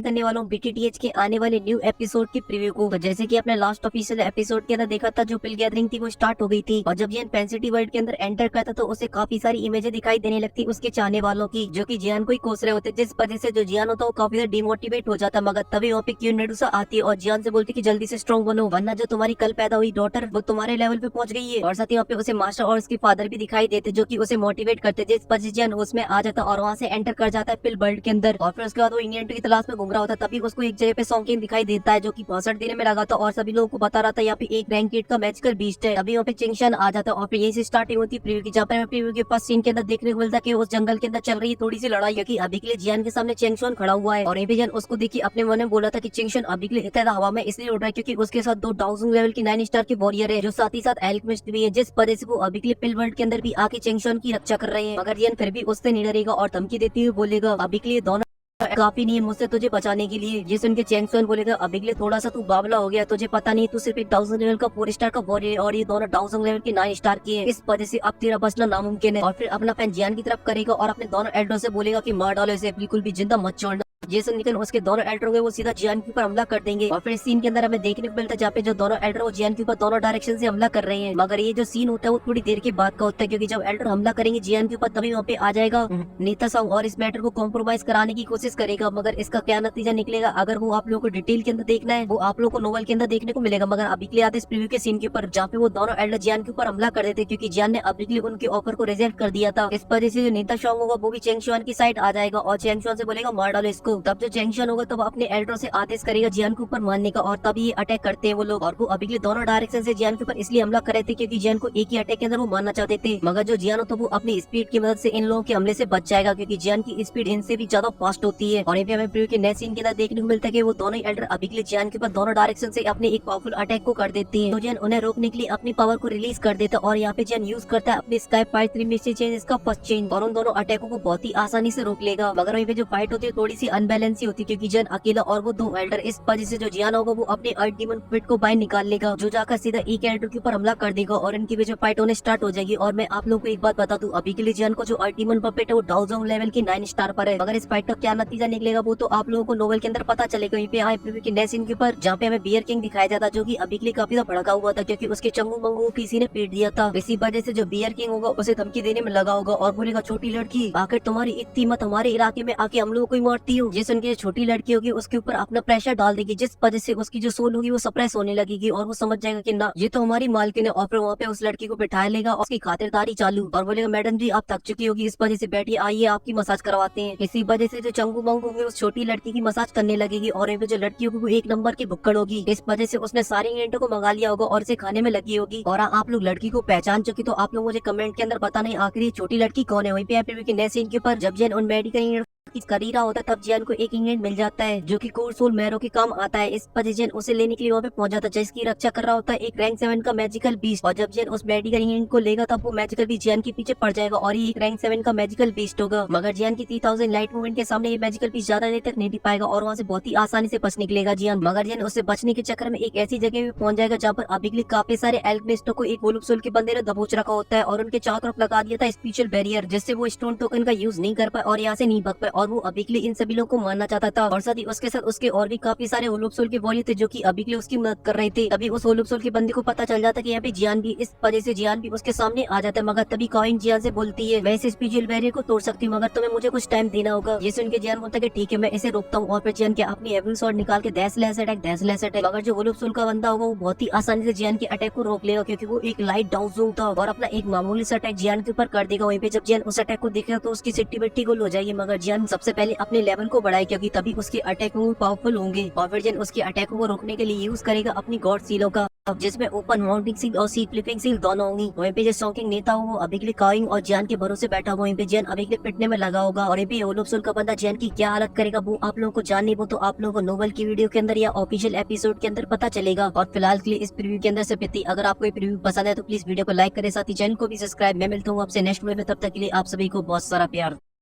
करने वाला हूँ बीटीटीएच के आने वाले न्यू एपिसोड की प्रीव्यू को। तो जैसे कि आपने लास्ट ऑफिशियल एपिसोड के अंदर देखा था, जो पिल गैदरिंग थी वो स्टार्ट हो गई थी और जब जियान पेन सिटी वर्ल्ड के अंदर एंटर करता तो उसे काफी सारी इमेजें दिखाई देने लगती उसके चाहने वालों की, जो कि जियान को ही कोस रहे होते, जिस वजह से जो जियान होता है वो काफी ज्यादा डिमोटिवेट हो जाता। मगर तभी वहाँ पे क्यून मेडुसा आती है और जियान से बोलती कि जल्दी से स्ट्रॉन्ग बनो, वरना जो तुम्हारी कल पैदा हुई डॉटर वो तुम्हारे लेवल पे पहुंच गई है। और साथ ही वहाँ पे उसे मास्टर और उसके फादर भी दिखाई देते, जो कि उसे मोटिवेट करते, जिस वजह से जियान उसमें आ जाता और वहाँ से एंटर कर जाता है पिल वर्ल्ड के अंदर। और फिर उसके बाद वो इंडियन की तलाश में घूम रहा होता, तभी उसको एक जगह पे सॉन्किन दिखाई देता है, जो कि 62 देने में लगा था और सभी लोगों को बता रहा था यहाँ पे एक रैंक 8 का मैजिकल बीस्ट है। अभी वहाँ पे चिंगशन आ जाता है और फिर यही से स्टार्टिंग होती है प्रीव्यू की, जहाँ पे प्रीव्यू के फर्स्ट सीन के अंदर देखने को मिलता है कि उस जंगल के अंदर चल रही है थोड़ी सी लड़ाई, क्योंकि अभी के लिए जियान के सामने चेंगशन खड़ा हुआ है और ये भी जियान उसको देखी अपने मन में बोला था कि चिंगशन अभी के लिए इतना हवा में इसलिए उड़ रहा है क्योंकि उसके साथ 2 1000 लेवल की 9 स्टार के वॉरियर है, जो साथ ही साथ एल्केमिस्ट भी है, जिस वजह से वो अभी के लिए पिल वर्ल्ड के अंदर भी आके चिंगशन की रक्षा कर रहे हैं। मगर जियान फिर भी उससे नहीं डरेगा और धमकी देते हुए बोलेगा अभी के लिए दोनों काफी नहीं है मुझसे तुझे बचाने के लिए। जिस उनके चैंगसन बोलेगा अभी के लिए थोड़ा सा तू बावला हो गया, तुझे पता नहीं तू सिर्फ एक 1000 लेवल का 4 स्टार का वॉरियर और ये दोनों 1000 लेवल की 9 स्टार की है, इस वजह से अब तेरा बचना नामुमकिन है। और फिर अपना फैन जियान की तरफ करेगा और अपने दोनों एल्डर से बोलेगा कि मार डालो इसे, बिल्कुल भी जिंदा मत छोड़ना। जेसन निकन उसके दोनों एल्डर होंगे वो सीधा जियान के ऊपर हमला कर देंगे। और फिर इस सीन के अंदर हमें देखने को मिलता है जहाँ पे जो दोनों एल्डर वो जियान के ऊपर दोनों डायरेक्शन से हमला कर रहे हैं। मगर ये जो सीन होता है वो थोड़ी देर के बाद का होता है, क्योंकि जब एल्डर हमला करेंगे जियान के ऊपर तभी वहाँ पे आ जाएगा नेता सांग और इस मैटर को कॉम्प्रोमाइज कराने की कोशिश करेगा। मगर इसका क्या नतीजा निकलेगा अगर वो आप लोगों को डिटेल के अंदर देखना है वो आप लोगों को नोवेल के अंदर देखने को मिलेगा। मगर अभी के लिए आते इस प्रीव्यू के सीन के ऊपर जहाँ पे वो दोनों एल्डर जियान के ऊपर हमला कर देते, क्योंकि जियान ने अभी के लिए उनके ऑफर को रिजेक्ट कर दिया था। इस वजह से जो नेता सांग होगा वो भी चेंगशुआन की साइड आ जाएगा और चेंगशुआन से बोलेगा मार डालो इसको। तब जो चेंगशुआन होगा तब अपने एल्डर से आदेश करेगा जियान के ऊपर मारने का और तभी ये अटैक करते हैं वो लोग। और वो अभी के लिए दोनों डायरेक्शन से जियान के ऊपर इसलिए हमला कर रहे थे क्योंकि जियान को एक ही अटैक के अंदर वो मारना चाहते थे। मगर जो जियान होता है वो अपनी स्पीड की मदद से इन लोगों के हमले से बच जाएगा, क्योंकि जियान की स्पीड इनसे भी ज्यादा फास्ट होती है। और हमें प्रीव्यू के नेक्स्ट सीन के अंदर देखने को मिलता है कि वो दोनों एल्डर अभी के लिए जियान के ऊपर दोनों डायरेक्शन से अपने एक पावरफुल अटैक को कर देती है। तो जियान उन्हें रोकने के लिए अपनी पावर को रिलीज कर देता है और यहाँ पे जियान यूज करता है अपने स्काई फाइट 3 मिस्ट्री चेंज इसका फर्स्ट चेंज और उन दोनों अटैकों को बहुत ही आसानी से रोक लेगा। मगर वहीं पे जो फाइट होती है थोड़ी सी अनबैलेंस होती है, क्योंकि जियान अकेला और वो 2 एल्डर, इस वजह से जो जियान होगा वो अपने अर्थ डीमन फिट को बाहर निकाल लेगा, जो जाकर सीधा एक एल्डर के ऊपर हमला कर देगा और इनकी भी जो फाइट होने स्टार्ट हो जाएगी। और मैं आप लोगों को एक बात बता दूं, अभी के लिए जियान को जो अर्थ डीमन पपेट है वो 1000 लेवल की 9 स्टार पर है। मगर इस फाइट का क्या नतीजा निकलेगा वो तो आप लोगों को नोवेल के अंदर पता चलेगा। वहीं पे आए प्रीव्यू के नेक्स्ट सीन के ऊपर जहाँ पे हमें बियर किंग दिखाया जाता, जो कि अभी के लिए काफी ज्यादा भड़का हुआ था क्योंकि उसके चंगू मंगू किसी ने पीट दिया था। इसी वजह से जो बियर किंग होगा उसे धमकी देने में लगा होगा और बोलेगा छोटी लड़की आखिर तुम्हारी इतनी हिम्मत हमारे इलाके में आके हम लोगों को ही मारती हो। जिस उनकी छोटी लड़की होगी उसके ऊपर अपना प्रेशर डाल देगी, जिस वजह से उसकी जो सोल होगी वो सप्रेस होने लगेगी और वो समझ जाएगा कि ना ये तो हमारी मालकिन है। और फिर वहाँ पे उस लड़की को बिठा लेगा और उसकी खातिरदारी चालू और बोलेगा मैडम जी आप थक चुकी होगी, इस वजह से बैठिए, आइए आपकी मसाज करवाते हैं। इसी वजह से जो चंगू मंगू होगी उस छोटी लड़की की मसाज करने लगेगी और वहीं पे जो लड़की होगी वो 1 नंबर की भुक्कड़ होगी। इस वजह से उसने सारी इंग्रेडिएंटों को मंगा लिया होगा और इसे खाने में लगी होगी। और आप लोग लड़की को पहचान चुकी तो आप लोग मुझे कमेंट के अंदर बताना आखिर ये छोटी लड़की कौन है। वहीं पे प्रीव्यू के नेक्स्ट सीन के ऊपर जब जियान उन मेडिकल कर ही रहा होता है तब जियान को एक इंग्रेडिएंट मिल जाता है जो कि कोर सोल मैरो के काम आता है। इस वजह जियान उसे लेने के लिए वहाँ पे पहुंच जाता है, जिसकी रक्षा कर रहा होता है एक रैंक 7 का मैजिकल बीस्ट। और जब जियान उस मेडिकल इंग्रेडिएंट को लेगा तब वो मैजिकल बीस्ट जियान के पीछे पड़ जाएगा और ये एक रैंक 7 का मैजिकल बीस्ट होगा। मगर जियान की 3000 लाइट मूवमेंट के सामने ये मैजिकल बीस्ट ज्यादा देर तक नहीं टिक पाएगा और वहाँ से बहुत ही आसानी से बच निकलेगा जियान। मगर जियान उससे बचने के चक्कर में एक ऐसी जगह पे पहुंच जाएगा जहाँ पर अभी के लिए काफी सारे एल्केमिस्टों को एक वोलुप सोल के बंदे ने दबोच रखा होता है और उनके चारों तरफ लगा दिया था स्पेशल बैरियर, जिससे वो स्टोन टोकन का यूज नहीं कर पाए और यहाँ से नहीं भाग पाए और वो अभी के लिए इन सभी लोगों को मारना चाहता था। और साथ ही उसके साथ उसके और भी काफी सारे होलोप सोल के वॉरियर थे जो कि अभी के लिए उसकी मदद कर रहे थे। तभी उस होलोप सोल के बंदे को पता चल जाता कि यहाँ पे जियान भी, इस वजह से जियान भी उसके सामने आ जाता है। मगर तभी कॉइन जियान से बोलती है मैं इस स्पेशल बैरियर को तोड़ सकती हूँ मगर तुम्हें मुझे कुछ टाइम देना होगा। ये सुन के जियान बोलता है कि ठीक है मैं इसे रोकता हूँ और फिर जियान के अपनी एविल स्वॉर्ड निकाल के डैशलेस अटैक। मगर जो होलोप सोल का बंदा होगा वो बहुत ही आसानी से जियान के अटैक को रोक लेगा क्योंकि वो एक लाइट डाउन था और अपना एक मामूली सा अटैक जियान के ऊपर कर देगा। वहीं पे जब जियान उस अटैक को देखेगा तो उसकी सिट्टी बिट्टी गोल हो जाएगी। मगर जियान सबसे पहले अपने लेवल को बढ़ाए क्योंकि तभी उसके अटैक पावरफुल होंगे और फिर जियान उसके अटैकों को रोकने के लिए यूज करेगा अपनी गॉड सीलों का, जिसमें ओपन माउंटिंग सील और सील फ्लिपिंग सील दोनों होंगी। वहीं पे जो सॉन्किंग नेता हो वो अभी के लिए काइंग और जियान के भरोसे बैठा हुआ, वहीं पे जियान अभी के लिए पिटने में लगा होगा। और ये भी होलोप सोल का बंदा जियान की क्या हालत करेगा वो आप लोगों को जानने वो तो आप लोगों को नोवेल की वीडियो के अंदर या ऑफिशियल एपिसोड के अंदर पता चलेगा। और फिलहाल के लिए इस प्रीव्यू के अंदर से इतना ही। अगर आपको ये प्रीव्यू पसंद है तो प्लीज वीडियो को लाइक करें, साथ ही चैनल को भी सब्सक्राइब। मैं मिलता हूँ आपसे नेक्स्ट वीडियो में, तब तक के लिए आप सभी को बहुत सारा प्यार।